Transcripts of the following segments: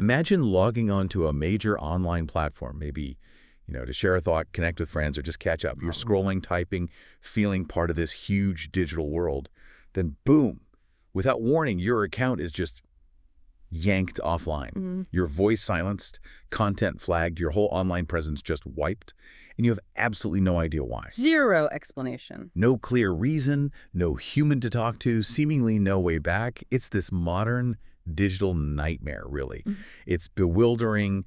Imagine logging onto a major online platform, maybe, to share a thought, connect with friends, or just catch up. You're scrolling, typing, feeling part of this huge digital world. Then boom, without warning, your account is just yanked offline. Your voice silenced, content flagged, your whole online presence just wiped, and you have absolutely no idea why. Zero explanation. No clear reason, no human to talk to, seemingly no way back. It's this modern digital nightmare, really. It's bewildering,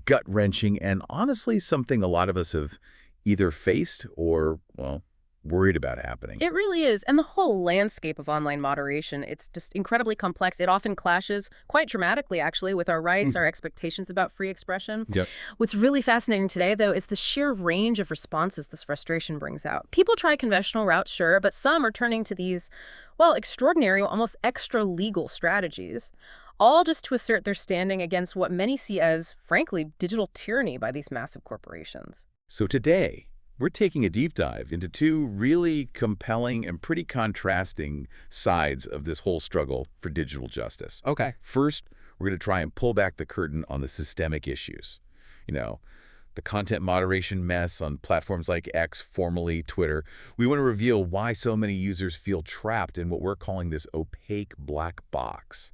gut-wrenching, and honestly something a lot of us have either faced or, well, worried about happening. It really is. And the whole landscape of online moderation, it's just incredibly complex. It often clashes quite dramatically, actually, with our rights, our expectations about free expression. Yep. What's really fascinating today, though, is the sheer range of responses this frustration brings out. People try conventional routes, sure, but some are turning to these, well, extraordinary, almost extra-legal strategies, all just to assert their standing against what many see as, frankly, digital tyranny by these massive corporations. So today, we're taking a deep dive into two really compelling and pretty contrasting sides of this whole struggle for digital justice. Okay. First, we're going to try and pull back the curtain on the systemic issues. The content moderation mess on platforms like X, formerly Twitter. We want to reveal why so many users feel trapped in what we're calling this opaque black box.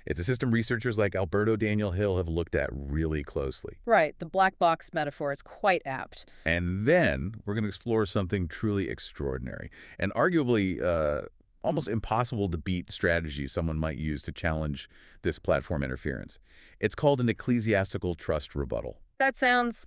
It's a system researchers like Alberto Daniel Hill have looked at really closely. Right. The black box metaphor is quite apt. And then we're going to explore something truly extraordinary and arguably almost impossible to beat strategy someone might use to challenge this platform interference. It's called an ecclesiastical trust rebuttal. That sounds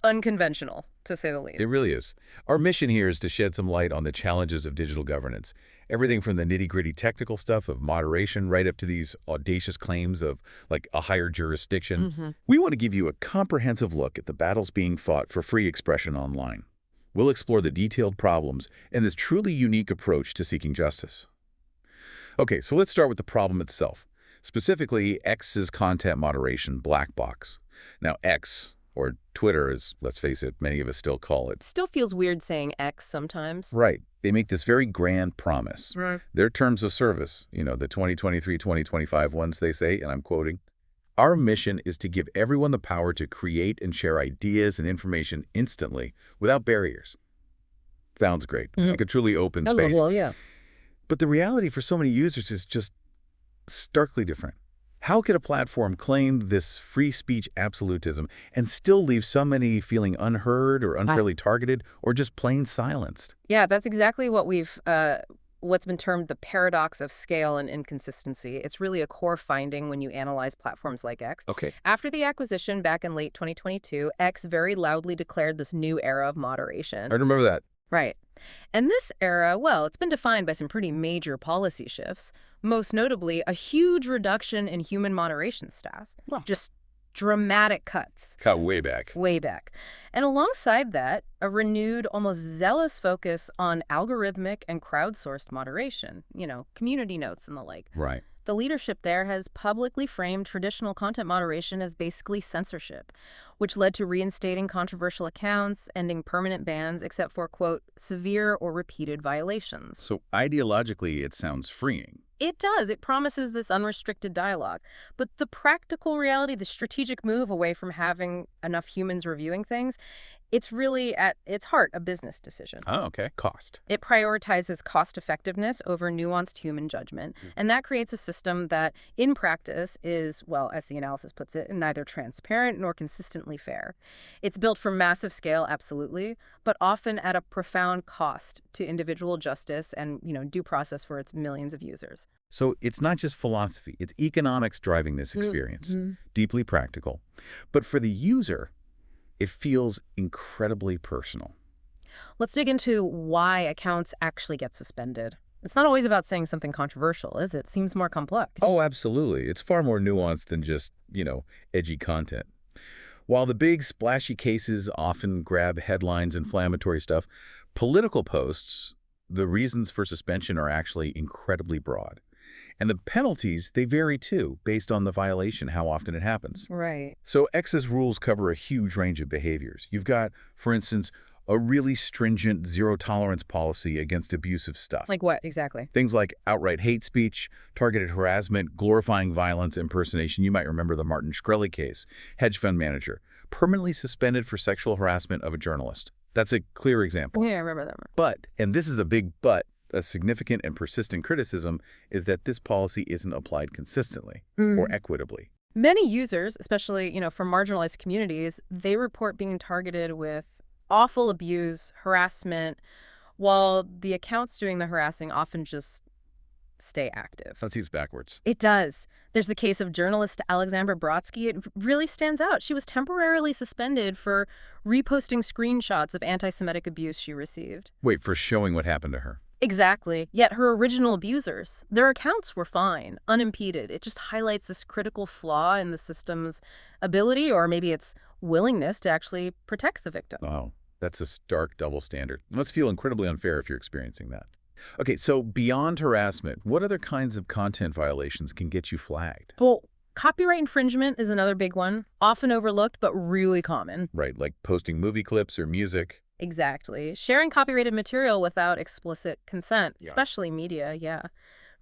unconventional, to say the least. It really is. Our mission here is to shed some light on the challenges of digital governance. Everything from the nitty-gritty technical stuff of moderation right up to these audacious claims of, like, a higher jurisdiction. We want to give you a comprehensive look at the battles being fought for free expression online. We'll explore the detailed problems and this truly unique approach to seeking justice. Okay, so let's start with the problem itself, specifically X's content moderation black box. Now, X, or Twitter, as, let's face it, many of us still call it. Still feels weird saying X sometimes. Right. They make this very grand promise. Right. Their terms of service, the 2023-2025 ones, they say, and I'm quoting, "Our mission is to give everyone the power to create and share ideas and information instantly without barriers." Sounds great. Like a truly open space. Well, yeah. But the reality for so many users is just starkly different. How could a platform claim this free speech absolutism and still leave so many feeling unheard or unfairly targeted or just plain silenced? Yeah, that's exactly what what's been termed the paradox of scale and inconsistency. It's really a core finding when you analyze platforms like X. Okay. After the acquisition back in late 2022, X very loudly declared this new era of moderation. I remember that. Right. And this era, well, it's been defined by some pretty major policy shifts, most notably a huge reduction in human moderation staff. Wow. Just dramatic cuts. Cut way back. Way back. And alongside that, a renewed, almost zealous focus on algorithmic and crowdsourced moderation, community notes and the like. Right. The leadership there has publicly framed traditional content moderation as basically censorship, which led to reinstating controversial accounts, ending permanent bans, except for, quote, severe or repeated violations. So ideologically, it sounds freeing. It does. It promises this unrestricted dialogue. But the practical reality, the strategic move away from having enough humans reviewing things, it's really, at its heart, a business decision. Oh, okay. Cost. It prioritizes cost effectiveness over nuanced human judgment. And that creates a system that, in practice, is, well, as the analysis puts it, neither transparent nor consistently fair. It's built for massive scale, absolutely, but often at a profound cost to individual justice and, due process for its millions of users. So it's not just philosophy, it's economics driving this experience. Deeply practical. But for the user, it feels incredibly personal. Let's dig into why accounts actually get suspended. It's not always about saying something controversial, is it? It seems more complex. Oh, absolutely. It's far more nuanced than just, edgy content. While the big splashy cases often grab headlines, inflammatory stuff, political posts, the reasons for suspension are actually incredibly broad. And the penalties, they vary too, based on the violation, how often it happens. Right. So X's rules cover a huge range of behaviors. You've got, for instance, a really stringent zero-tolerance policy against abusive stuff. Like what, exactly? Things like outright hate speech, targeted harassment, glorifying violence, impersonation. You might remember the Martin Shkreli case, hedge fund manager, permanently suspended for sexual harassment of a journalist. That's a clear example. Yeah, I remember that one. But, and this is a big but, a significant and persistent criticism is that this policy isn't applied consistently or equitably. Many users, especially, from marginalized communities, they report being targeted with awful abuse, harassment, while the accounts doing the harassing often just stay active. That seems backwards. It does. There's the case of journalist Alexandra Brodsky. It really stands out. She was temporarily suspended for reposting screenshots of anti-Semitic abuse she received. Wait, for showing what happened to her. Exactly. Yet her original abusers, their accounts were fine, unimpeded. It just highlights this critical flaw in the system's ability, or maybe its willingness, to actually protect the victim. Oh, that's a stark double standard. It must feel incredibly unfair if you're experiencing that. Okay, so beyond harassment, what other kinds of content violations can get you flagged? Well, copyright infringement is another big one, often overlooked but really common. Right, like posting movie clips or music. Exactly. Sharing copyrighted material without explicit consent, Yeah. especially media,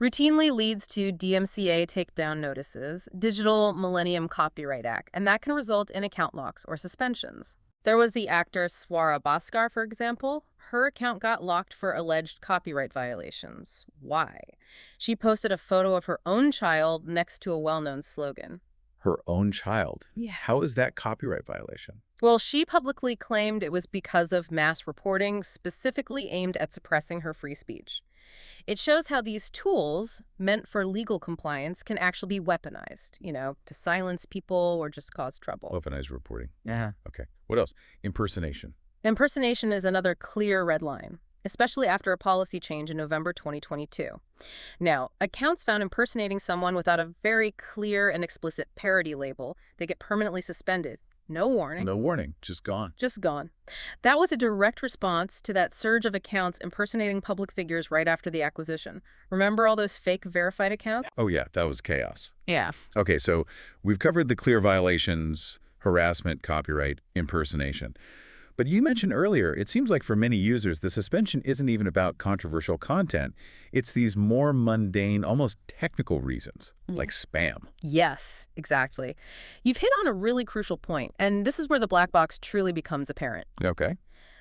routinely leads to DMCA takedown notices, Digital Millennium Copyright Act, and that can result in account locks or suspensions. There was the actor Swara Bhaskar, for example. Her account got locked for alleged copyright violations. Why? She posted a photo of her own child next to a well-known slogan. Her own child? Yeah. How is that copyright violation? Well, she publicly claimed it was because of mass reporting specifically aimed at suppressing her free speech. It shows how these tools, meant for legal compliance, can actually be weaponized, to silence people or just cause trouble. Weaponized reporting. Yeah. Okay. What else? Impersonation. Impersonation is another clear red line, especially after a policy change in November 2022. Now, accounts found impersonating someone without a very clear and explicit parody label, they get permanently suspended. No warning. No warning. Just gone. Just gone. That was a direct response to that surge of accounts impersonating public figures right after the acquisition. Remember all those fake verified accounts? Oh, yeah. That was chaos. Yeah. Okay, so we've covered the clear violations, harassment, copyright, impersonation. But you mentioned earlier, it seems like for many users, the suspension isn't even about controversial content. It's these more mundane, almost technical reasons, like spam. Yes, exactly. You've hit on a really crucial point, and this is where the black box truly becomes apparent. Okay.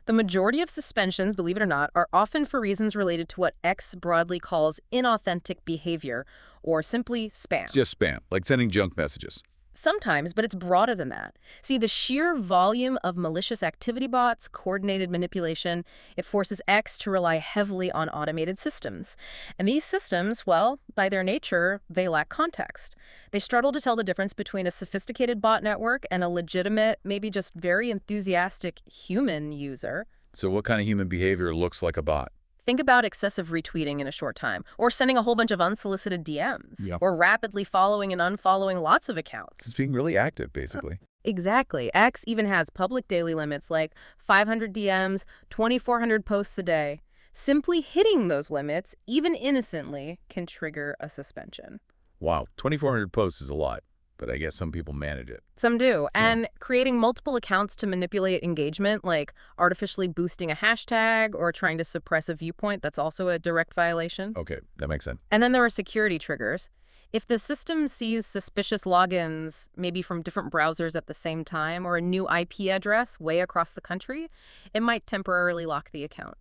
The majority of suspensions, believe it or not, are often for reasons related to what X broadly calls inauthentic behavior, or simply spam. It's just spam, like sending junk messages. Sometimes, but it's broader than that. See, the sheer volume of malicious activity bots, coordinated manipulation, it forces X to rely heavily on automated systems. And these systems, well, by their nature, they lack context. They struggle to tell the difference between a sophisticated bot network and a legitimate, maybe just very enthusiastic human user. So what kind of human behavior looks like a bot? Think about excessive retweeting in a short time, or sending a whole bunch of unsolicited DMs, or rapidly following and unfollowing lots of accounts. It's being really active, basically. Exactly. X even has public daily limits like 500 DMs, 2,400 posts a day. Simply hitting those limits, even innocently, can trigger a suspension. Wow, 2,400 posts is a lot, but I guess some people manage it. Some do. And creating multiple accounts to manipulate engagement, like artificially boosting a hashtag or trying to suppress a viewpoint, that's also a direct violation. Okay, that makes sense. And then there are security triggers. If the system sees suspicious logins, maybe from different browsers at the same time, or a new IP address way across the country, it might temporarily lock the account,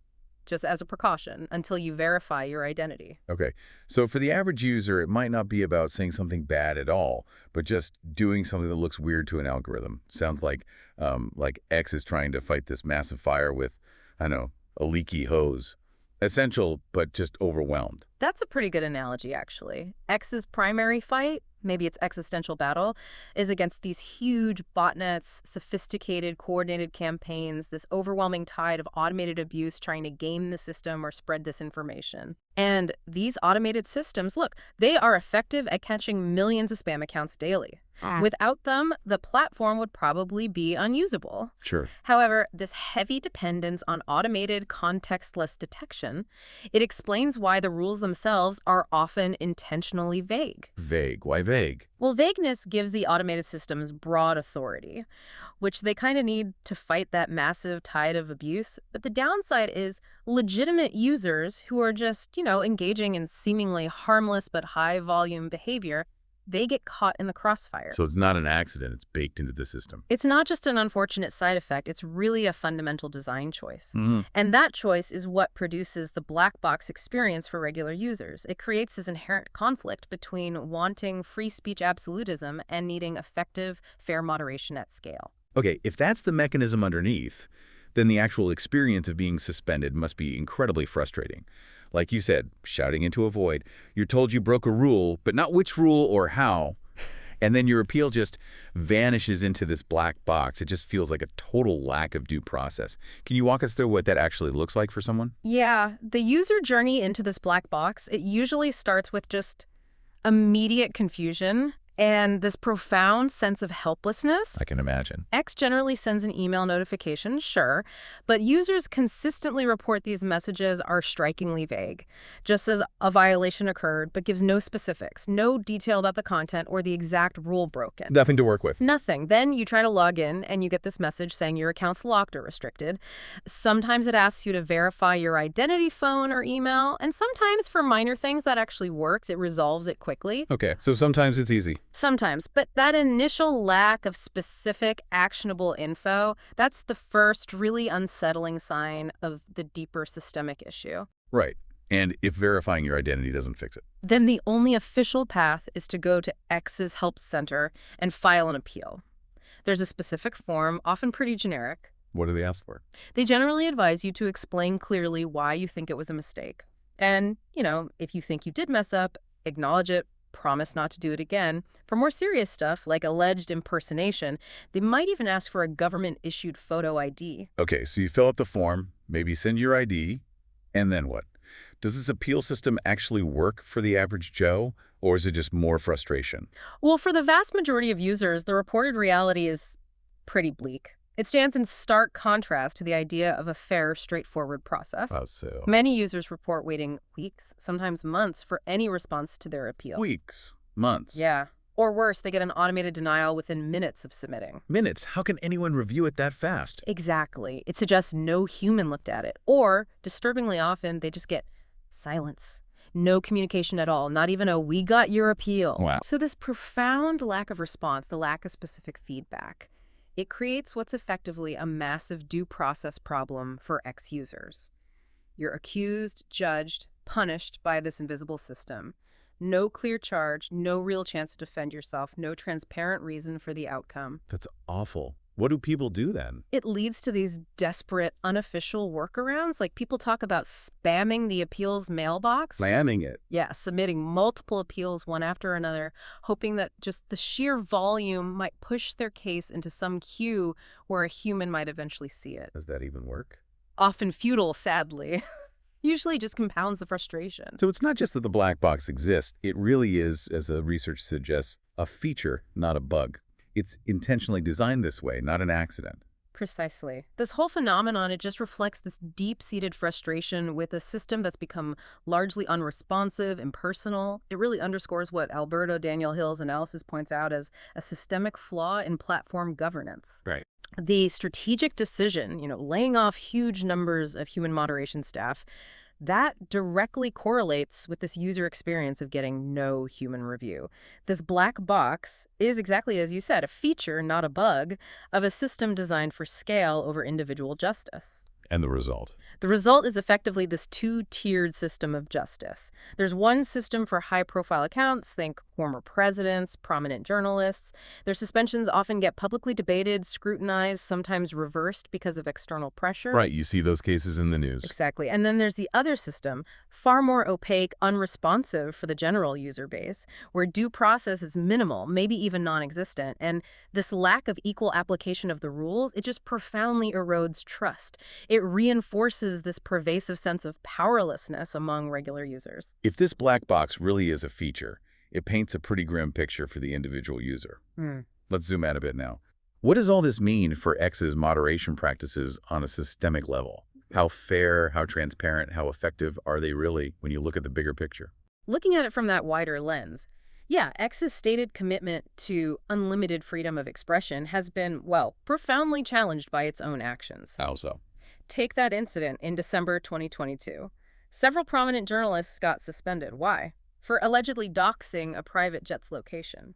just as a precaution, until you verify your identity. Okay, so for the average user, it might not be about saying something bad at all, but just doing something that looks weird to an algorithm. Sounds like X is trying to fight this massive fire with, I don't know, a leaky hose. Essential, but just overwhelmed. That's a pretty good analogy, actually. X's primary fight, maybe its existential battle, is against these huge botnets, sophisticated, coordinated campaigns, this overwhelming tide of automated abuse trying to game the system or spread disinformation. And these automated systems, look, they are effective at catching millions of spam accounts daily. Without them, the platform would probably be unusable. Sure. However, this heavy dependence on automated contextless detection, it explains why the rules themselves are often intentionally vague. Vague. Why vague? Well, vagueness gives the automated systems broad authority, which they kind of need to fight that massive tide of abuse. But the downside is legitimate users who are just, engaging in seemingly harmless but high-volume behavior, they get caught in the crossfire. So it's not an accident. It's baked into the system. It's not just an unfortunate side effect. It's really a fundamental design choice. And that choice is what produces the black box experience for regular users. It creates this inherent conflict between wanting free speech absolutism and needing effective, fair moderation at scale. Okay, if that's the mechanism underneath, then the actual experience of being suspended must be incredibly frustrating. Like you said, shouting into a void. You're told you broke a rule, but not which rule or how. And then your appeal just vanishes into this black box. It just feels like a total lack of due process. Can you walk us through what that actually looks like for someone? Yeah, the user journey into this black box, it usually starts with just immediate confusion and this profound sense of helplessness. I can imagine. X generally sends an email notification, sure, but users consistently report these messages are strikingly vague. Just says a violation occurred, but gives no specifics, no detail about the content or the exact rule broken. Nothing to work with. Nothing. Then you try to log in and you get this message saying your account's locked or restricted. Sometimes it asks you to verify your identity, phone, or email, and sometimes for minor things that actually works. It resolves it quickly. Okay, so sometimes it's easy. Sometimes, but that initial lack of specific, actionable info, that's the first really unsettling sign of the deeper systemic issue. Right. And if verifying your identity doesn't fix it? Then the only official path is to go to X's Help Center and file an appeal. There's a specific form, often pretty generic. What do they ask for? They generally advise you to explain clearly why you think it was a mistake. And, if you think you did mess up, acknowledge it, promise not to do it again. For more serious stuff, like alleged impersonation, they might even ask for a government-issued photo ID. Okay, so you fill out the form, maybe send your ID, and then what? Does this appeal system actually work for the average Joe, or is it just more frustration? Well, for the vast majority of users, the reported reality is pretty bleak. It stands in stark contrast to the idea of a fair, straightforward process. How so? Many users report waiting weeks, sometimes months, for any response to their appeal. Weeks? Months? Yeah. Or worse, they get an automated denial within minutes of submitting. Minutes? How can anyone review it that fast? Exactly. It suggests no human looked at it. Or, disturbingly often, they just get silence. No communication at all, not even a "we got your appeal." Wow. So this profound lack of response, the lack of specific feedback, it creates what's effectively a massive due process problem for ex-users. You're accused, judged, punished by this invisible system. No clear charge, no real chance to defend yourself, no transparent reason for the outcome. That's awful. What do people do then? It leads to these desperate, unofficial workarounds. Like people talk about spamming the appeals mailbox. Slamming it. Yeah, submitting multiple appeals one after another, hoping that just the sheer volume might push their case into some queue where a human might eventually see it. Does that even work? Often futile, sadly. Usually just compounds the frustration. So it's not just that the black box exists. It really is, as the research suggests, a feature, not a bug. It's intentionally designed this way, not an accident. Precisely. This whole phenomenon, it just reflects this deep-seated frustration with a system that's become largely unresponsive, impersonal. It really underscores what Alberto Daniel Hill's analysis points out as a systemic flaw in platform governance. Right. The strategic decision, laying off huge numbers of human moderation staff, that directly correlates with this user experience of getting no human review. This black box is exactly as you said, a feature, not a bug, of a system designed for scale over individual justice. And the result? The result is effectively this two-tiered system of justice. There's one system for high-profile accounts, think former presidents, prominent journalists. Their suspensions often get publicly debated, scrutinized, sometimes reversed because of external pressure. Right, you see those cases in the news. Exactly. And then there's the other system, far more opaque, unresponsive for the general user base, where due process is minimal, maybe even non-existent. And this lack of equal application of the rules, it just profoundly erodes trust. It it reinforces this pervasive sense of powerlessness among regular users. If this black box really is a feature, it paints a pretty grim picture for the individual user. Let's zoom out a bit now. What does all this mean for X's moderation practices on a systemic level? How fair, how transparent, how effective are they really when you look at the bigger picture? Looking at it from that wider lens, yeah, X's stated commitment to unlimited freedom of expression has been, well, profoundly challenged by its own actions. How so? Take that incident in December 2022. Several prominent journalists got suspended. Why? For allegedly doxing a private jet's location.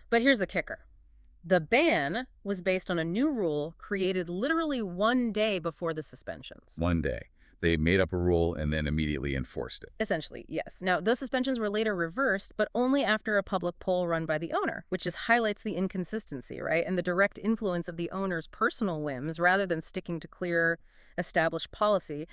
But here's the kicker. The ban was based on a new rule created literally one day before the suspensions. One day. They made up a rule and then immediately enforced it. Essentially, yes. Now, those suspensions were later reversed, but only after a public poll run by the owner, which just highlights the inconsistency, right? And the direct influence of the owner's personal whims rather than sticking to clear, established policy.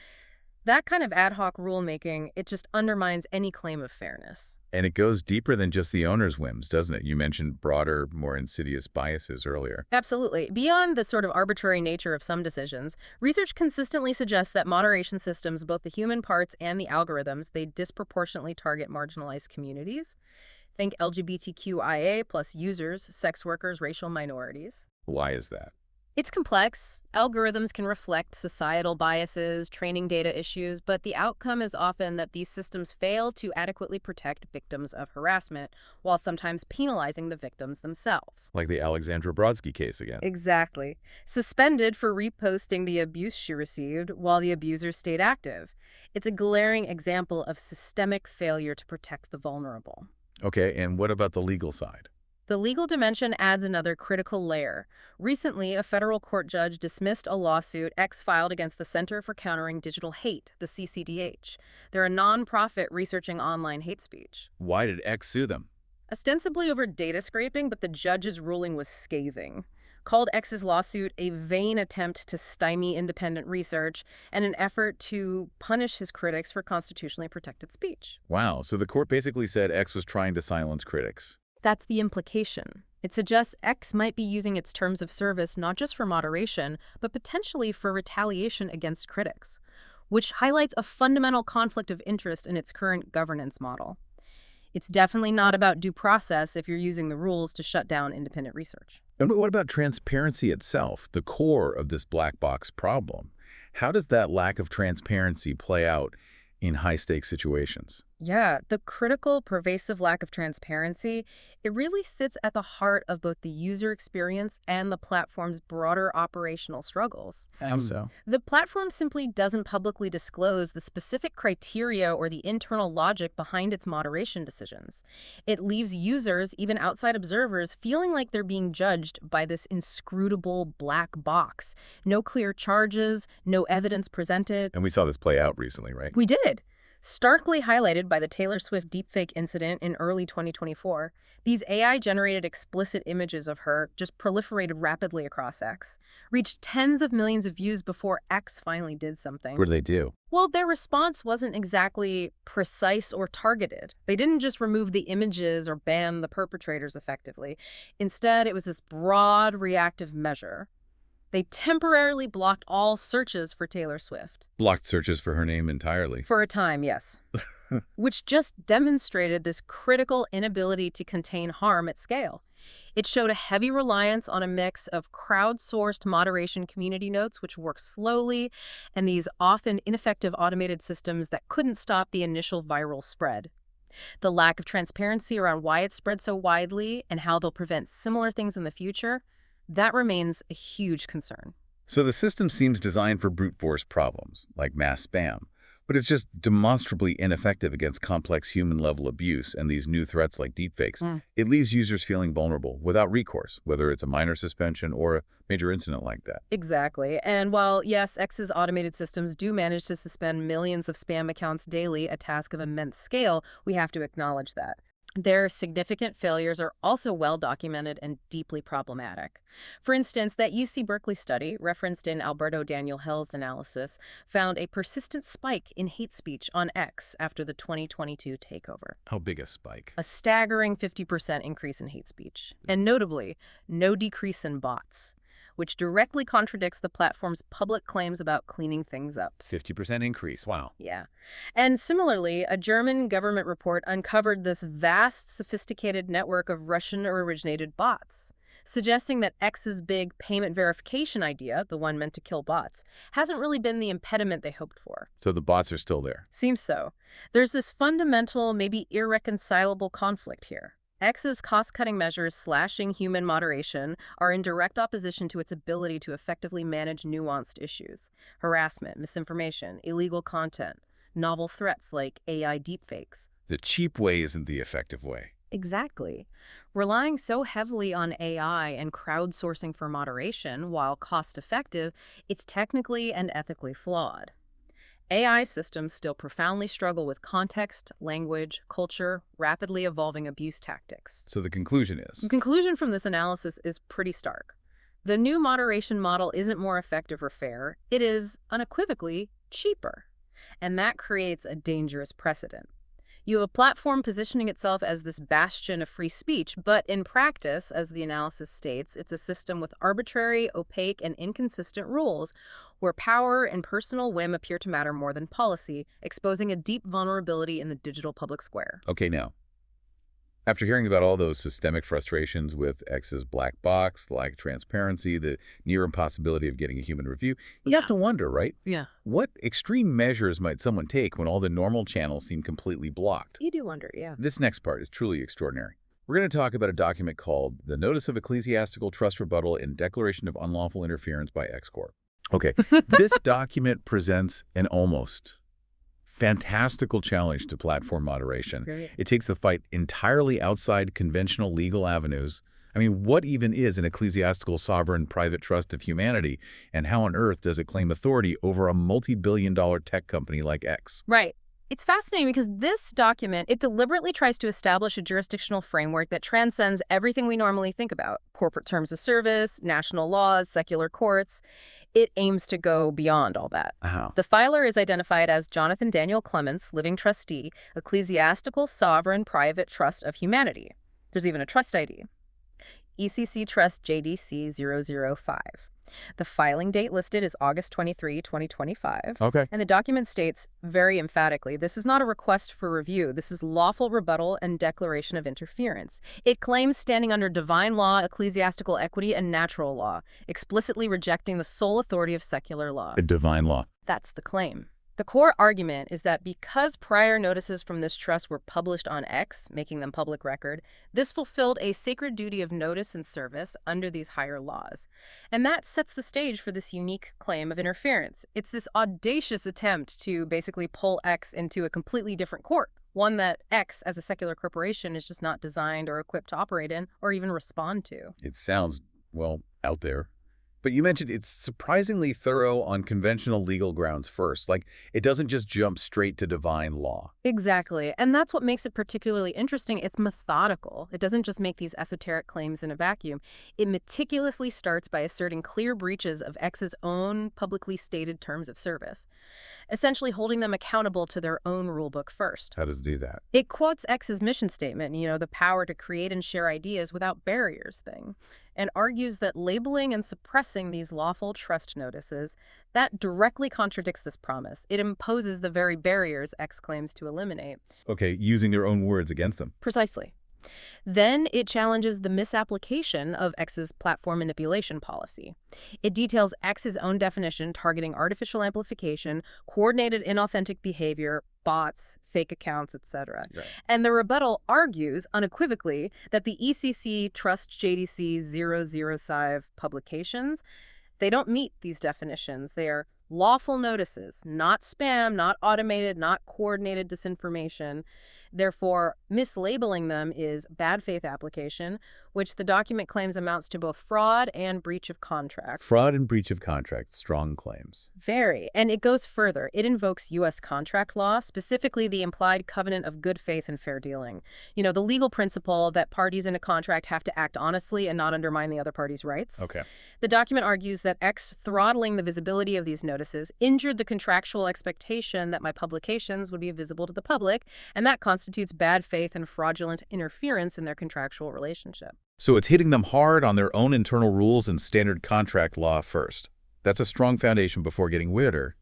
That kind of ad hoc rulemaking, it just undermines any claim of fairness. And it goes deeper than just the owner's whims, doesn't it? You mentioned broader, more insidious biases earlier. Absolutely. Beyond the sort of arbitrary nature of some decisions, research consistently suggests that moderation systems, both the human parts and the algorithms, they disproportionately target marginalized communities. Think LGBTQIA plus users, sex workers, racial minorities. Why is that? It's complex. Algorithms can reflect societal biases, training data issues, but the outcome is often that these systems fail to adequately protect victims of harassment, while sometimes penalizing the victims themselves. Like the Alexandra Brodsky case again. Exactly. Suspended for reposting the abuse she received while the abuser stayed active. It's a glaring example of systemic failure to protect the vulnerable. Okay, and what about the legal side? The legal dimension adds another critical layer. Recently, a federal court judge dismissed a lawsuit X filed against the Center for Countering Digital Hate, the CCDH. They're a nonprofit researching online hate speech. Why did X sue them? Ostensibly over data scraping, but the judge's ruling was scathing. Called X's lawsuit a vain attempt to stymie independent research and an effort to punish his critics for constitutionally protected speech. Wow, so the court basically said X was trying to silence critics. That's the implication. It suggests X might be using its terms of service not just for moderation, but potentially for retaliation against critics, which highlights a fundamental conflict of interest in its current governance model. It's definitely not about due process if you're using the rules to shut down independent research. And what about transparency itself, the core of this black box problem? How does that lack of transparency play out in high-stakes situations? Yeah, the critical, pervasive lack of transparency, it really sits at the heart of both the user experience and the platform's broader operational struggles. How so? The platform simply doesn't publicly disclose the specific criteria or the internal logic behind its moderation decisions. It leaves users, even outside observers, feeling like they're being judged by this inscrutable black box. No clear charges, no evidence presented. And we saw this play out recently, right? We did. Starkly highlighted by the Taylor Swift deepfake incident in early 2024, these AI-generated explicit images of her just proliferated rapidly across X, reached tens of millions of views before X finally did something. What did they do? Well, their response wasn't exactly precise or targeted. They didn't just remove the images or ban the perpetrators effectively. Instead, it was this broad reactive measure. They temporarily blocked all searches for Taylor Swift. Blocked searches for her name entirely. For a time, yes. Which just demonstrated this critical inability to contain harm at scale. It showed a heavy reliance on a mix of crowdsourced moderation community notes, which work slowly, and these often ineffective automated systems that couldn't stop the initial viral spread. The lack of transparency around why it spread so widely and how they'll prevent similar things in the future, that remains a huge concern. So the system seems designed for brute force problems, like mass spam, but it's just demonstrably ineffective against complex human-level abuse and these new threats like deepfakes. It leaves users feeling vulnerable without recourse, whether it's a minor suspension or a major incident like that. Exactly. And while, yes, X's automated systems do manage to suspend millions of spam accounts daily, a task of immense scale, we have to acknowledge that. Their significant failures are also well documented and deeply problematic. For instance, that UC Berkeley study, referenced in Alberto Daniel Hill's analysis, found a persistent spike in hate speech on X after the 2022 takeover. How big a spike? A staggering 50% increase in hate speech. And notably, no decrease in bots. which directly contradicts the platform's public claims about cleaning things up. 50% increase. Wow. Yeah. And similarly, a German government report uncovered this vast, sophisticated network of Russian-originated bots, suggesting that X's big payment verification idea, the one meant to kill bots, hasn't really been the impediment they hoped for. So the bots are still there. Seems so. There's this fundamental, maybe irreconcilable conflict here. X's cost-cutting measures slashing human moderation are in direct opposition to its ability to effectively manage nuanced issues: harassment, misinformation, illegal content, novel threats like AI deepfakes. The cheap way isn't the effective way. Exactly. Relying so heavily on AI and crowdsourcing for moderation, while cost-effective, it's technically and ethically flawed. AI systems still profoundly struggle with context, language, culture, rapidly evolving abuse tactics. So the conclusion is? The conclusion from this analysis is pretty stark. The new moderation model isn't more effective or fair. It is unequivocally cheaper. And that creates a dangerous precedent. You have a platform positioning itself as this bastion of free speech, but in practice, as the analysis states, it's a system with arbitrary, opaque, and inconsistent rules where power and personal whim appear to matter more than policy, exposing a deep vulnerability in the digital public square. Okay, now, after hearing about all those systemic frustrations with X's black box, the lack of transparency, the near impossibility of getting a human review, you have to wonder, right? Yeah. What extreme measures might someone take when all the normal channels seem completely blocked? You do wonder, yeah. This next part is truly extraordinary. We're going to talk about a document called the Notice of Ecclesiastical Trust Rebuttal and Declaration of Unlawful Interference by Corp. Okay, this document presents an almost fantastical challenge to platform moderation. Great. It takes the fight entirely outside conventional legal avenues. I mean, what even is an ecclesiastical sovereign private trust of humanity, and how on earth does it claim authority over a multi-billion-dollar tech company like X? Right. It's fascinating because this document, it deliberately tries to establish a jurisdictional framework that transcends everything we normally think about: corporate terms of service, national laws, secular courts. It aims to go beyond all that. How? The filer is identified as Jonathan Daniel Clements, living trustee, Ecclesiastical Sovereign Private Trust of Humanity. There's even a trust ID. ECC Trust JDC 005. The filing date listed is August 23, 2025. Okay. And the document states very emphatically, this is not a request for review. This is lawful rebuttal and declaration of interference. It claims standing under divine law, ecclesiastical equity, and natural law, explicitly rejecting the sole authority of secular law. A divine law. That's the claim. The core argument is that because prior notices from this trust were published on X, making them public record, this fulfilled a sacred duty of notice and service under these higher laws. And that sets the stage for this unique claim of interference. It's this audacious attempt to basically pull X into a completely different court, one that X, as a secular corporation, is just not designed or equipped to operate in or even respond to. It sounds, well, out there. But you mentioned it's surprisingly thorough on conventional legal grounds first. Like, it doesn't just jump straight to divine law. Exactly. And that's what makes it particularly interesting. It's methodical. It doesn't just make these esoteric claims in a vacuum. It meticulously starts by asserting clear breaches of X's own publicly stated terms of service, essentially holding them accountable to their own rulebook first. How does it do that? It quotes X's mission statement, the power to create and share ideas without barriers thing, and argues that labeling and suppressing these lawful trust notices, that directly contradicts this promise. It imposes the very barriers X claims to eliminate. Okay, using their own words against them. Precisely. Then it challenges the misapplication of X's platform manipulation policy. It details X's own definition targeting artificial amplification, coordinated inauthentic behavior, bots, fake accounts, etc. Right. And the rebuttal argues unequivocally that the ECC Trust JDC 005 publications, they don't meet these definitions. They are lawful notices, not spam, not automated, not coordinated disinformation. Therefore, mislabeling them is bad faith application, which the document claims amounts to both fraud and breach of contract. Fraud and breach of contract, strong claims. Very. And it goes further. It invokes U.S. contract law, specifically the implied covenant of good faith and fair dealing. The legal principle that parties in a contract have to act honestly and not undermine the other party's rights. Okay. The document argues that X throttling the visibility of these notices injured the contractual expectation that my publications would be visible to the public, and that constitutes bad faith and fraudulent interference in their contractual relationship. So it's hitting them hard on their own internal rules and standard contract law first. That's a strong foundation before getting weirder.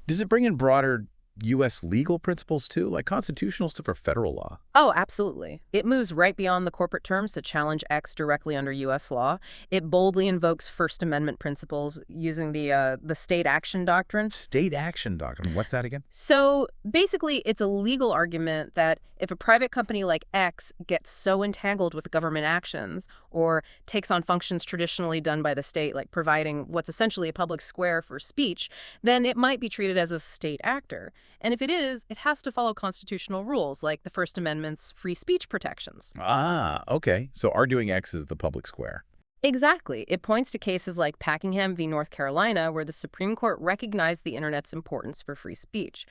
Does it bring in broader U.S. legal principles too, like constitutional stuff or federal law? Oh, absolutely. It moves right beyond the corporate terms to challenge X directly under U.S. law. It boldly invokes First Amendment principles using the state action doctrine. State action doctrine. What's that again? So basically, it's a legal argument that if a private company like X gets so entangled with government actions or takes on functions traditionally done by the state, like providing what's essentially a public square for speech, then it might be treated as a state actor. And if it is, it has to follow constitutional rules like the First Amendment's free speech protections. Ah, okay. So arguing X is the public square. Exactly. It points to cases like Packingham v. North Carolina, where the Supreme Court recognized the Internet's importance for free speech.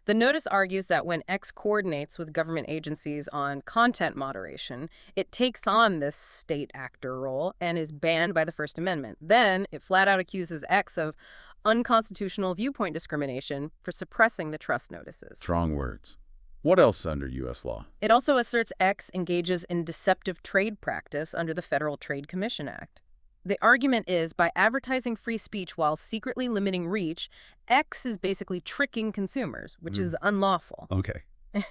The notice argues that when X coordinates with government agencies on content moderation, it takes on this state actor role and is banned by the First Amendment. Then it flat out accuses X of unconstitutional viewpoint discrimination for suppressing the trust notices. Strong words. What else under U.S. law? It also asserts X engages in deceptive trade practice under the Federal Trade Commission Act. The argument is, by advertising free speech while secretly limiting reach, X is basically tricking consumers, which is unlawful. Okay.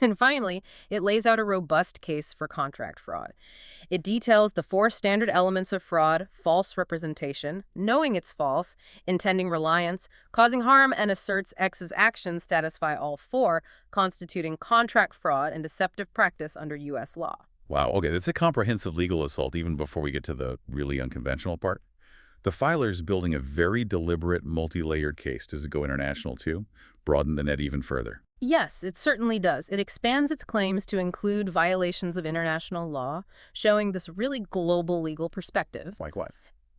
And finally, it lays out a robust case for contract fraud. It details the 4 standard elements of fraud: false representation, knowing it's false, intending reliance, causing harm, and asserts X's actions satisfy all 4, constituting contract fraud and deceptive practice under U.S. law. Wow, okay, that's a comprehensive legal assault even before we get to the really unconventional part. The filer's building a very deliberate, multi-layered case. Does it go international too? Broaden the net even further? Yes, it certainly does. It expands its claims to include violations of international law, showing this really global legal perspective. Like what?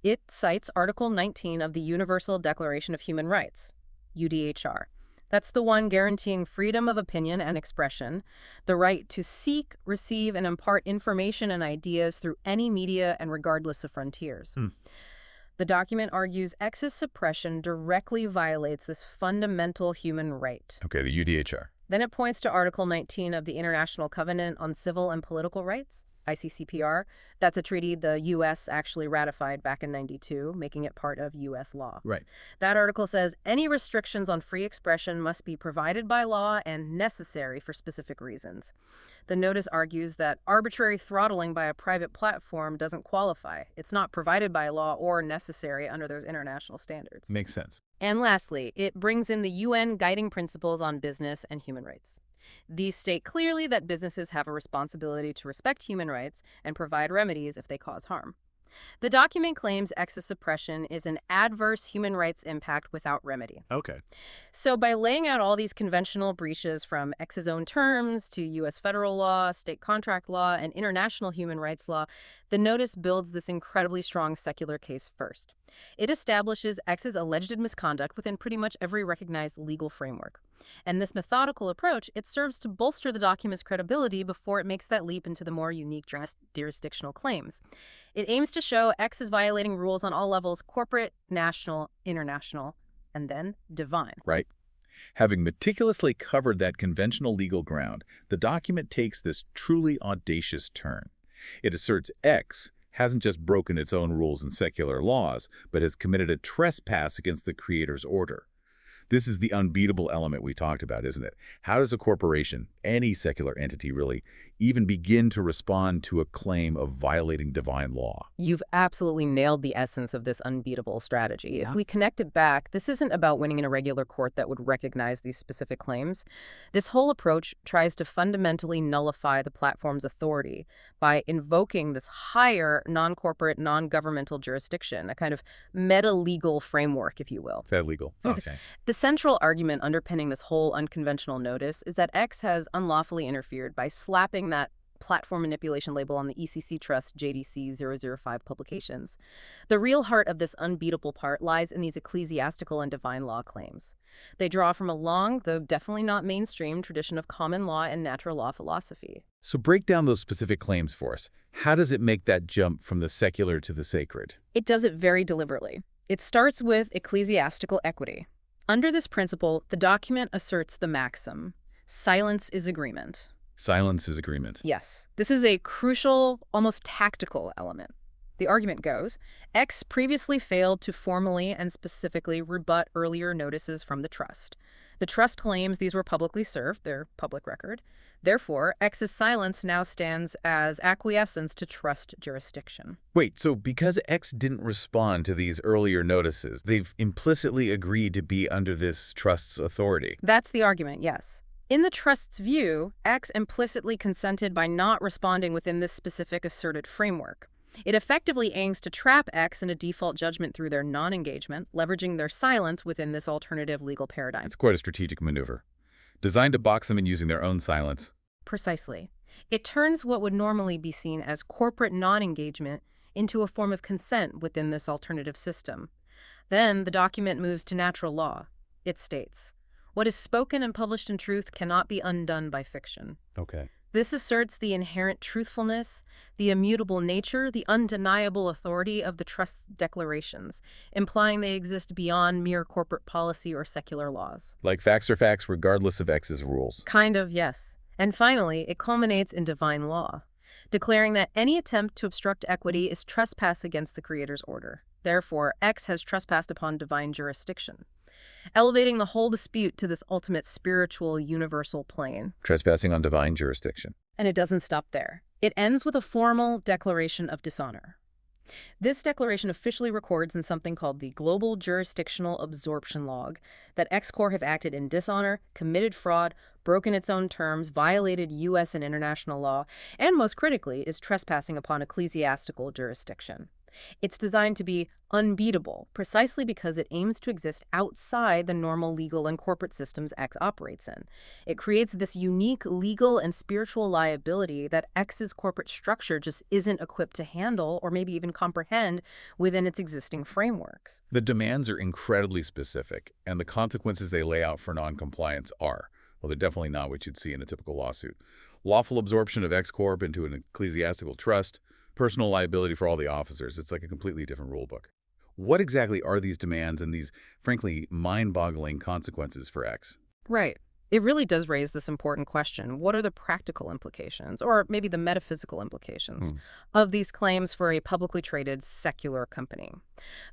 It cites Article 19 of the Universal Declaration of Human Rights, UDHR. That's the one guaranteeing freedom of opinion and expression, the right to seek, receive, and impart information and ideas through any media and regardless of frontiers. The document argues X's suppression directly violates this fundamental human right. Okay, the UDHR. Then it points to Article 19 of the International Covenant on Civil and Political Rights, ICCPR. That's a treaty the U.S. actually ratified back in '92, making it part of U.S. law. Right. That article says any restrictions on free expression must be provided by law and necessary for specific reasons. The notice argues that arbitrary throttling by a private platform doesn't qualify. It's not provided by law or necessary under those international standards. Makes sense. And lastly, it brings in the UN guiding principles on business and human rights. These state clearly that businesses have a responsibility to respect human rights and provide remedies if they cause harm. The document claims X's suppression is an adverse human rights impact without remedy. Okay. So by laying out all these conventional breaches from X's own terms to U.S. federal law, state contract law, and international human rights law, the notice builds this incredibly strong secular case first. It establishes X's alleged misconduct within pretty much every recognized legal framework. And this methodical approach, it serves to bolster the document's credibility before it makes that leap into the more unique jurisdictional claims. It aims to show X is violating rules on all levels: corporate, national, international, and then divine. Right. Having meticulously covered that conventional legal ground, the document takes this truly audacious turn. It asserts X hasn't just broken its own rules and secular laws, but has committed a trespass against the creator's order. This is the unbeatable element we talked about, isn't it? How does a corporation, any secular entity really, even begin to respond to a claim of violating divine law? You've absolutely nailed the essence of this unbeatable strategy. If we connect it back, this isn't about winning in a regular court that would recognize these specific claims. This whole approach tries to fundamentally nullify the platform's authority by invoking this higher non-corporate, non-governmental jurisdiction, a kind of meta-legal framework, if you will. Fed legal. Okay. The central argument underpinning this whole unconventional notice is that X has unlawfully interfered by slapping that platform manipulation label on the ECC Trust JDC 005 publications. The real heart of this unbeatable part lies in these ecclesiastical and divine law claims. They draw from a long, though definitely not mainstream, tradition of common law and natural law philosophy. So break down those specific claims for us. How does it make that jump from the secular to the sacred? It does it very deliberately. It starts with ecclesiastical equity. Under this principle, the document asserts the maxim, silence is agreement. Silence's agreement. Yes. This is a crucial, almost tactical element. The argument goes, X previously failed to formally and specifically rebut earlier notices from the trust. The trust claims these were publicly served, they're public record. Therefore, X's silence now stands as acquiescence to trust jurisdiction. Wait, so because X didn't respond to these earlier notices, they've implicitly agreed to be under this trust's authority? That's the argument, yes. In the trust's view, X implicitly consented by not responding within this specific asserted framework. It effectively aims to trap X in a default judgment through their non-engagement, leveraging their silence within this alternative legal paradigm. It's quite a strategic maneuver, designed to box them in using their own silence. Precisely. It turns what would normally be seen as corporate non-engagement into a form of consent within this alternative system. Then the document moves to natural law. It states, "What is spoken and published in truth cannot be undone by fiction." Okay. This asserts the inherent truthfulness, the immutable nature, the undeniable authority of the trust's declarations, implying they exist beyond mere corporate policy or secular laws. Like facts are facts regardless of X's rules. Kind of, yes. And finally, it culminates in divine law, declaring that any attempt to obstruct equity is trespass against the Creator's order. Therefore, X has trespassed upon divine jurisdiction, elevating the whole dispute to this ultimate spiritual, universal plane. Trespassing on divine jurisdiction. And it doesn't stop there. It ends with a formal declaration of dishonor. This declaration officially records in something called the Global Jurisdictional Absorption Log that X-Corp have acted in dishonor, committed fraud, broken its own terms, violated U.S. and international law, and most critically is trespassing upon ecclesiastical jurisdiction. It's designed to be unbeatable, precisely because it aims to exist outside the normal legal and corporate systems X operates in. It creates this unique legal and spiritual liability that X's corporate structure just isn't equipped to handle or maybe even comprehend within its existing frameworks. The demands are incredibly specific, and the consequences they lay out for noncompliance are, well, they're definitely not what you'd see in a typical lawsuit. Lawful absorption of X-Corp into an ecclesiastical trust, personal liability for all the officers. It's like a completely different rule book. What exactly are these demands and these, frankly, mind-boggling consequences for X? Right. It really does raise this important question. What are the practical implications, or maybe the metaphysical implications, of these claims for a publicly traded secular company?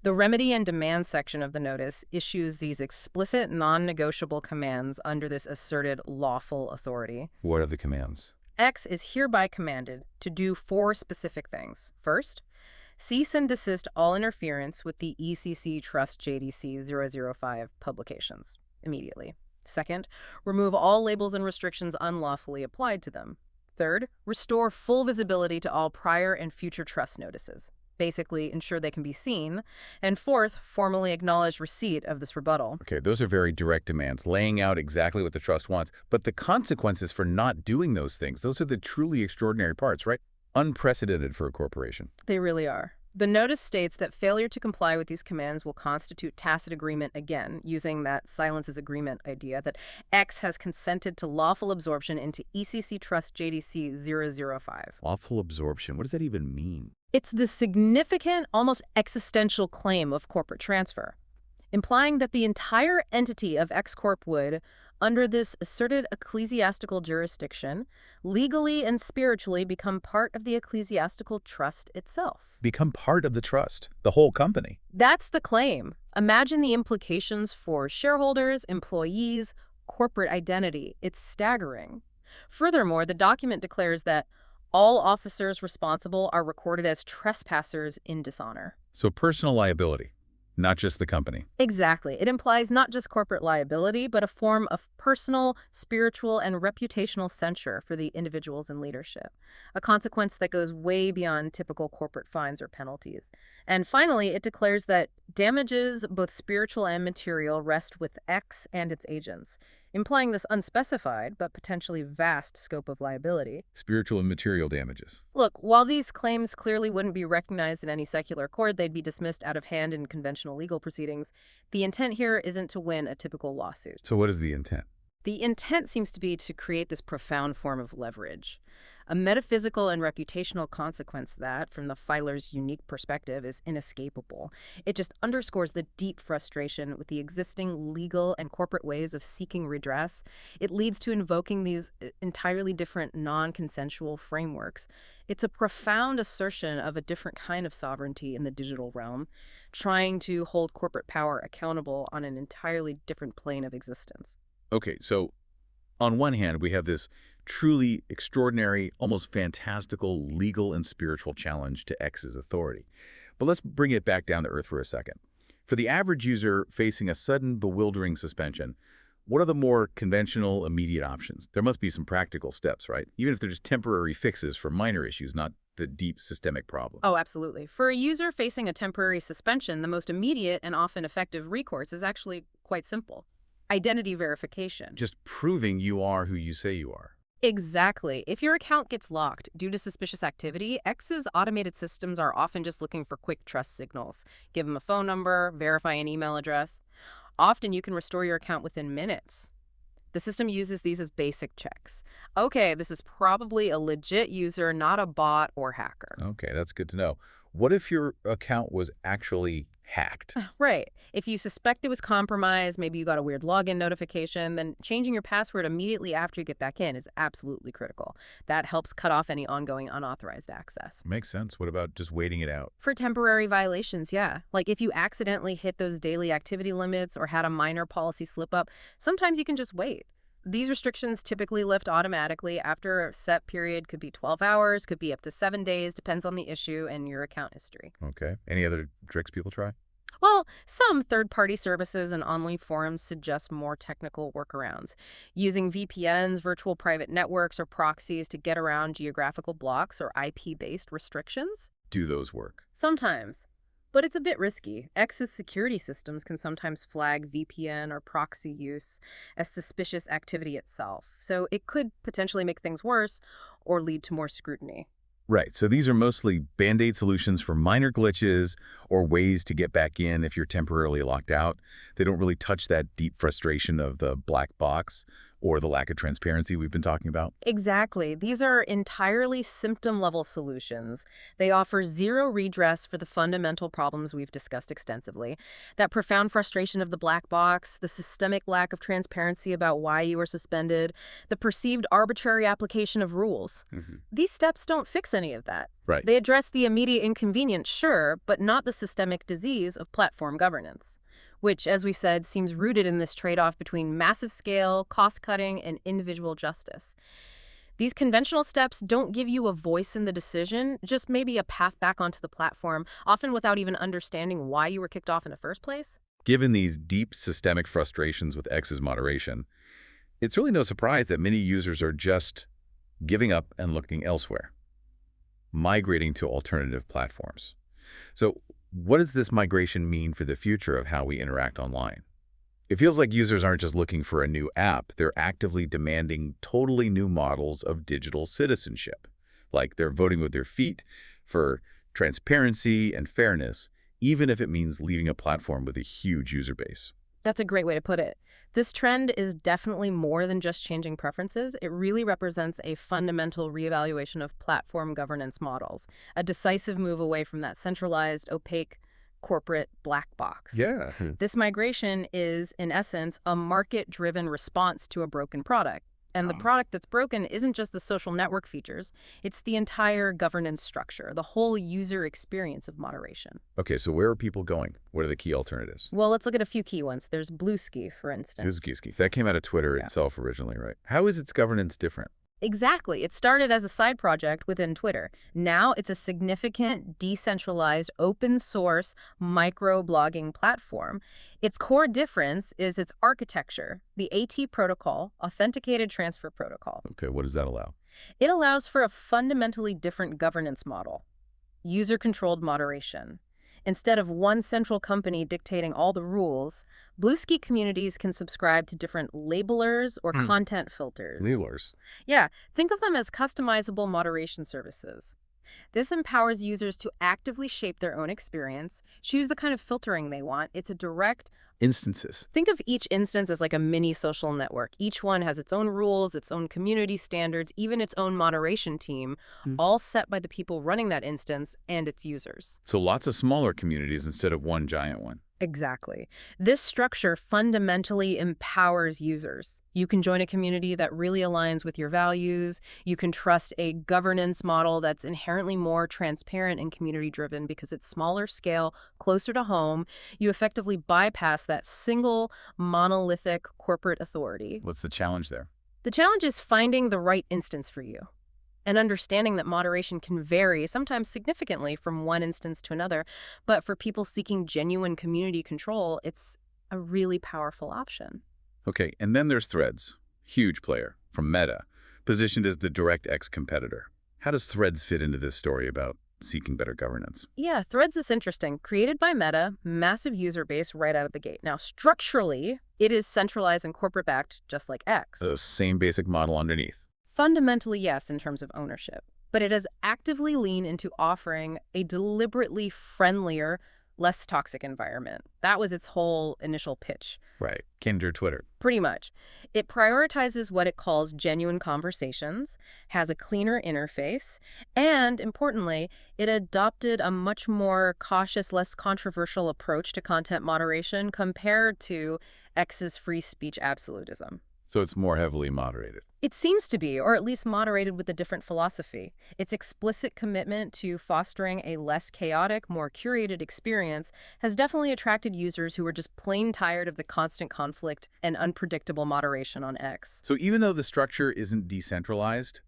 The remedy and demand section of the notice issues these explicit, non-negotiable commands under this asserted lawful authority. What are the commands? X is hereby commanded to do 4 specific things. First, cease and desist all interference with the ECC Trust JDC 005 publications immediately. Second, remove all labels and restrictions unlawfully applied to them. Third, restore full visibility to all prior and future trust notices. Basically, ensure they can be seen. And fourth, formally acknowledge receipt of this rebuttal. Okay, those are very direct demands, laying out exactly what the trust wants. But the consequences for not doing those things, those are the truly extraordinary parts, right? Unprecedented for a corporation. They really are. The notice states that failure to comply with these commands will constitute tacit agreement again, using that silence is agreement idea that X has consented to lawful absorption into ECC Trust JDC 005. Lawful absorption, what does that even mean? It's the significant, almost existential claim of corporate transfer, implying that the entire entity of X-Corp would, under this asserted ecclesiastical jurisdiction, legally and spiritually become part of the ecclesiastical trust itself. Become part of the trust, the whole company. That's the claim. Imagine the implications for shareholders, employees, corporate identity. It's staggering. Furthermore, the document declares that all officers responsible are recorded as trespassers in dishonor. So personal liability, not just the company. Exactly. It implies not just corporate liability, but a form of personal, spiritual, and reputational censure for the individuals in leadership, a consequence that goes way beyond typical corporate fines or penalties. And finally, it declares that damages, both spiritual and material, rest with X and its agents, implying this unspecified but potentially vast scope of liability. Spiritual and material damages. Look, while these claims clearly wouldn't be recognized in any secular court, they'd be dismissed out of hand in conventional legal proceedings, the intent here isn't to win a typical lawsuit. So what is the intent? The intent seems to be to create this profound form of leverage, A metaphysical and reputational consequence that, from the filer's unique perspective, is inescapable. It just underscores the deep frustration with the existing legal and corporate ways of seeking redress. It leads to invoking these entirely different non-consensual frameworks. It's a profound assertion of a different kind of sovereignty in the digital realm, trying to hold corporate power accountable on an entirely different plane of existence. Okay, so on one hand, we have this truly extraordinary, almost fantastical legal and spiritual challenge to X's authority. But let's bring it back down to earth for a second. For the average user facing a sudden, bewildering suspension, what are the more conventional, immediate options? There must be some practical steps, right? Even if they're just temporary fixes for minor issues, not the deep systemic problem. Oh, absolutely. For a user facing a temporary suspension, the most immediate and often effective recourse is actually quite simple. Identity verification. Just proving you are who you say you are. Exactly. If your account gets locked due to suspicious activity, X's automated systems are often just looking for quick trust signals. Give them a phone number, verify an email address. Often you can restore your account within minutes. The system uses these as basic checks. Okay, this is probably a legit user, not a bot or hacker. Okay, that's good to know. What if your account was actually hacked? Right. If you suspect it was compromised, maybe you got a weird login notification, then changing your password immediately after you get back in is absolutely critical. That helps cut off any ongoing unauthorized access. Makes sense. What about just waiting it out? For temporary violations, yeah. Like if you accidentally hit those daily activity limits or had a minor policy slip up, sometimes you can just wait. These restrictions typically lift automatically after a set period, could be 12 hours, could be up to 7 days, depends on the issue and your account history. Okay. Any other tricks people try? Well, some third-party services and online forums suggest more technical workarounds, using VPNs, virtual private networks, or proxies to get around geographical blocks or IP-based restrictions. Do those work? Sometimes. But it's a bit risky. X's security systems can sometimes flag VPN or proxy use as suspicious activity itself, so it could potentially make things worse or lead to more scrutiny. Right. So these are mostly Band-Aid solutions for minor glitches or ways to get back in if you're temporarily locked out. They don't really touch that deep frustration of the black box or the lack of transparency we've been talking about. Exactly. These are entirely symptom-level solutions. They offer zero redress for the fundamental problems we've discussed extensively. That profound frustration of the black box, the systemic lack of transparency about why you were suspended, the perceived arbitrary application of rules. These steps don't fix any of that. Right. They address the immediate inconvenience, sure, but not the systemic disease of platform governance, which, as we've said, seems rooted in this trade-off between massive scale, cost-cutting, and individual justice. These conventional steps don't give you a voice in the decision, just maybe a path back onto the platform, often without even understanding why you were kicked off in the first place. Given these deep systemic frustrations with X's moderation, it's really no surprise that many users are just giving up and looking elsewhere, migrating to alternative platforms. So what does this migration mean for the future of how we interact online? It feels like users aren't just looking for a new app, they're actively demanding totally new models of digital citizenship. Like they're voting with their feet for transparency and fairness, even if it means leaving a platform with a huge user base. That's a great way to put it. This trend is definitely more than just changing preferences. It really represents a fundamental reevaluation of platform governance models, a decisive move away from that centralized, opaque, corporate black box. Yeah. This migration is, in essence, a market-driven response to a broken product. And the product that's broken isn't just the social network features, it's the entire governance structure, the whole user experience of moderation. Okay, so where are people going? What are the key alternatives? Well, let's look at a few key ones. There's Bluesky, for instance. Bluesky. That came out of Twitter itself originally, right? How is its governance different? Exactly. It started as a side project within Twitter. Now it's a significant, decentralized, open-source micro-blogging platform. Its core difference is its architecture, the AT protocol, Authenticated Transfer Protocol. Okay, what does that allow? It allows for a fundamentally different governance model, user-controlled moderation. Instead of one central company dictating all the rules, Bluesky communities can subscribe to different labelers or content filters. Labelers? Yeah, think of them as customizable moderation services. This empowers users to actively shape their own experience, choose the kind of filtering they want. It's a direct. Instances. Think of each instance as like a mini social network. Each one has its own rules, its own community standards, even its own moderation team, all set by the people running that instance and its users. So lots of smaller communities instead of one giant one. Exactly. This structure fundamentally empowers users. You can join a community that really aligns with your values. You can trust a governance model that's inherently more transparent and community-driven because it's smaller scale, closer to home. You effectively bypass that single, monolithic corporate authority. What's the challenge there? The challenge is finding the right instance for you, and understanding that moderation can vary, sometimes significantly, from one instance to another. But for people seeking genuine community control, it's a really powerful option. Okay, and then there's Threads. Huge player, from Meta, positioned as the DirectX competitor. How does Threads fit into this story about seeking better governance? Yeah, Threads is interesting. Created by Meta, massive user base right out of the gate. Now, structurally, it is centralized and corporate-backed, just like X. The same basic model underneath. Fundamentally, yes, in terms of ownership. But it has actively leaned into offering a deliberately friendlier, less toxic environment. That was its whole initial pitch. Right. Kinder Twitter. Pretty much. It prioritizes what it calls genuine conversations, has a cleaner interface, and, importantly, it adopted a much more cautious, less controversial approach to content moderation compared to X's free speech absolutism. So it's more heavily moderated. It seems to be, or at least moderated with a different philosophy. Its explicit commitment to fostering a less chaotic, more curated experience has definitely attracted users who are just plain tired of the constant conflict and unpredictable moderation on X. So even though the structure isn't decentralized,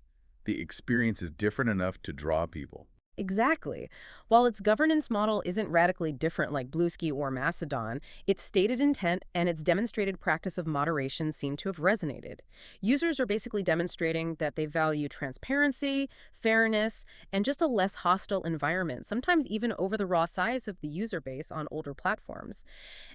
the experience is different enough to draw people. Exactly. While its governance model isn't radically different like Bluesky or Mastodon, its stated intent and its demonstrated practice of moderation seem to have resonated. Users are basically demonstrating that they value transparency, fairness, and just a less hostile environment, sometimes even over the raw size of the user base on older platforms.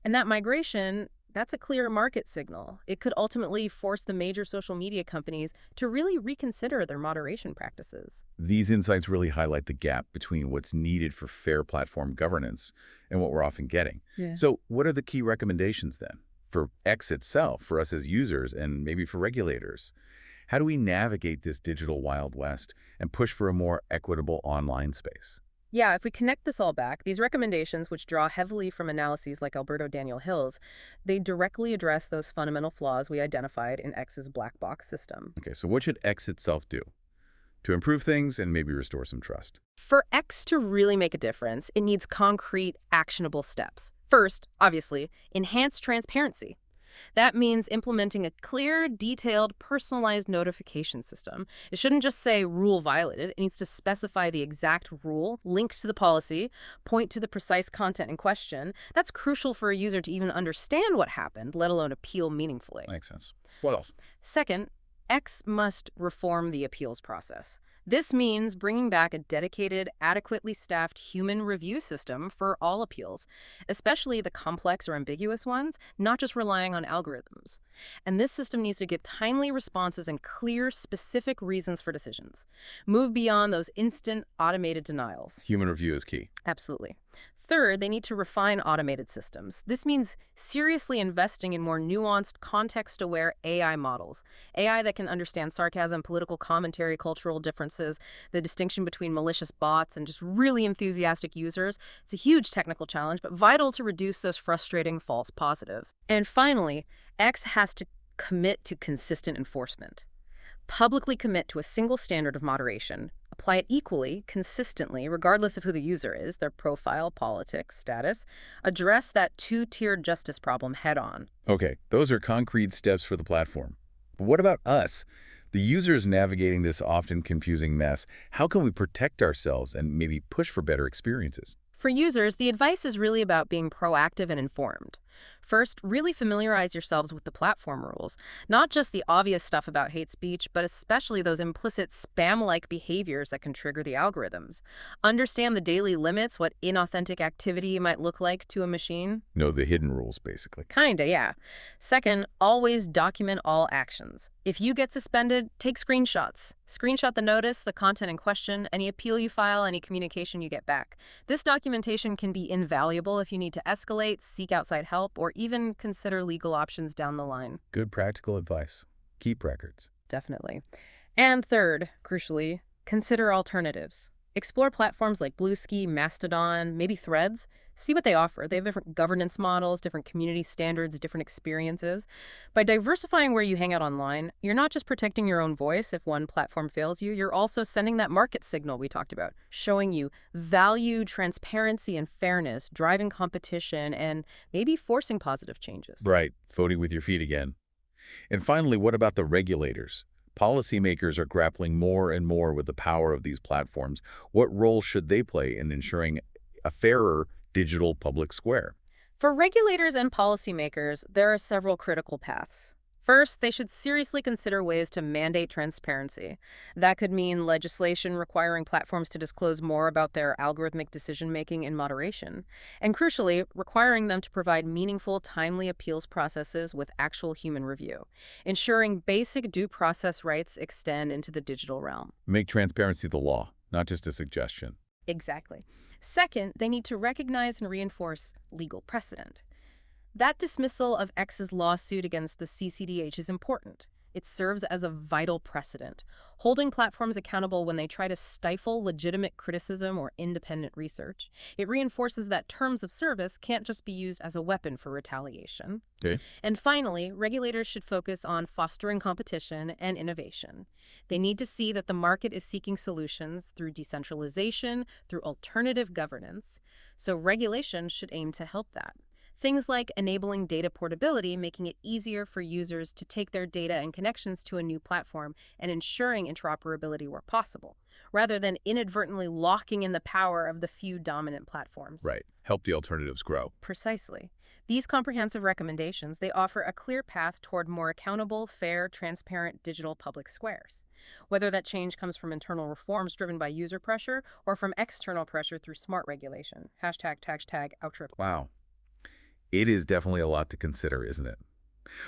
And that migration, that's a clear market signal. It could ultimately force the major social media companies to really reconsider their moderation practices. These insights really highlight the gap between what's needed for fair platform governance and what we're often getting. Yeah. So what are the key recommendations then for X itself, for us as users, and maybe for regulators? How do we navigate this digital Wild West and push for a more equitable online space? Yeah, if we connect this all back, these recommendations, which draw heavily from analyses like Alberto Daniel Hill's, they directly address those fundamental flaws we identified in X's black box system. Okay, so what should X itself do to improve things and maybe restore some trust? For X to really make a difference, it needs concrete, actionable steps. First, obviously, enhance transparency. That means implementing a clear, detailed, personalized notification system. It shouldn't just say rule violated. It needs to specify the exact rule, link to the policy, point to the precise content in question. That's crucial for a user to even understand what happened, let alone appeal meaningfully. Makes sense. What else? Second, X must reform the appeals process. This means bringing back a dedicated, adequately staffed human review system for all appeals, especially the complex or ambiguous ones, not just relying on algorithms. And this system needs to give timely responses and clear, specific reasons for decisions. Move beyond those instant, automated denials. Human review is key. Absolutely. Third, they need to refine automated systems. This means seriously investing in more nuanced, context-aware AI models. AI that can understand sarcasm, political commentary, cultural differences, the distinction between malicious bots and just really enthusiastic users. It's a huge technical challenge, but vital to reduce those frustrating false positives. And finally, X has to commit to consistent enforcement. Publicly commit to a single standard of moderation. Apply it equally, consistently, regardless of who the user is, their profile, politics, status. Address that two-tiered justice problem head-on. Okay, those are concrete steps for the platform. But what about us? The users navigating this often confusing mess. How can we protect ourselves and maybe push for better experiences? For users, the advice is really about being proactive and informed. First, really familiarize yourselves with the platform rules. Not just the obvious stuff about hate speech, but especially those implicit spam-like behaviors that can trigger the algorithms. Understand the daily limits, what inauthentic activity might look like to a machine. Know the hidden rules, basically. Kinda, yeah. Second, always document all actions. If you get suspended, take screenshots. Screenshot the notice, the content in question, any appeal you file, any communication you get back. This documentation can be invaluable if you need to escalate, seek outside help, or even consider legal options down the line. Good practical advice. Keep records. Definitely. And third, crucially, consider alternatives. Explore platforms like Bluesky, Mastodon, maybe Threads. See what they offer. They have different governance models, different community standards, different experiences. By diversifying where you hang out online, you're not just protecting your own voice if one platform fails you, you're also sending that market signal we talked about, showing you value, transparency, and fairness, driving competition, and maybe forcing positive changes. Right. Voting with your feet again. And finally, what about the regulators? Policymakers are grappling more and more with the power of these platforms. What role should they play in ensuring a fairer digital public square? For regulators and policymakers, there are several critical paths. First, they should seriously consider ways to mandate transparency. That could mean legislation requiring platforms to disclose more about their algorithmic decision-making in moderation. And crucially, requiring them to provide meaningful, timely appeals processes with actual human review, ensuring basic due process rights extend into the digital realm. Make transparency the law, not just a suggestion. Exactly. Second, they need to recognize and reinforce legal precedent. That dismissal of X's lawsuit against the CCDH is important. It serves as a vital precedent, holding platforms accountable when they try to stifle legitimate criticism or independent research. It reinforces that terms of service can't just be used as a weapon for retaliation. Okay. And finally, regulators should focus on fostering competition and innovation. They need to see that the market is seeking solutions through decentralization, through alternative governance. So regulation should aim to help that. Things like enabling data portability, making it easier for users to take their data and connections to a new platform, and ensuring interoperability where possible, rather than inadvertently locking in the power of the few dominant platforms. Right. Help the alternatives grow. Precisely. These comprehensive recommendations, they offer a clear path toward more accountable, fair, transparent digital public squares. Whether that change comes from internal reforms driven by user pressure or from external pressure through smart regulation. #, outro. Wow. It is definitely a lot to consider, isn't it?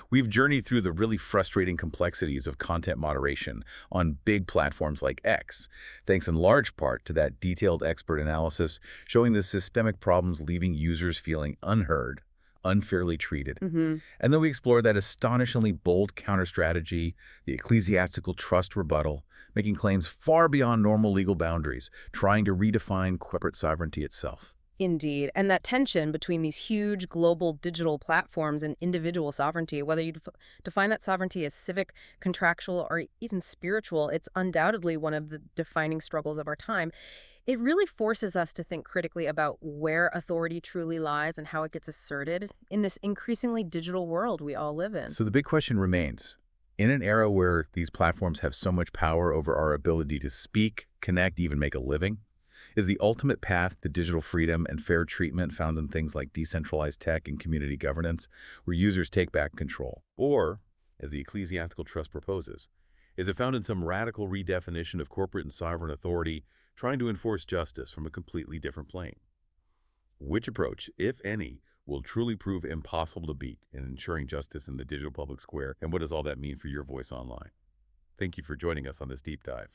We've journeyed through the really frustrating complexities of content moderation on big platforms like X, thanks in large part to that detailed expert analysis showing the systemic problems leaving users feeling unheard, unfairly treated. And then we explored that astonishingly bold counter-strategy, the ecclesiastical trust rebuttal, making claims far beyond normal legal boundaries, trying to redefine corporate sovereignty itself. Indeed, and that tension between these huge global digital platforms and individual sovereignty, whether you define that sovereignty as civic, contractual, or even spiritual, it's undoubtedly one of the defining struggles of our time. It really forces us to think critically about where authority truly lies and how it gets asserted in this increasingly digital world we all live in. So the big question remains, in an era where these platforms have so much power over our ability to speak, connect, even make a living, is the ultimate path to digital freedom and fair treatment found in things like decentralized tech and community governance, where users take back control? Or, as the ecclesiastical trust proposes, is it found in some radical redefinition of corporate and sovereign authority trying to enforce justice from a completely different plane? Which approach, if any, will truly prove impossible to beat in ensuring justice in the digital public square, and what does all that mean for your voice online? Thank you for joining us on this deep dive.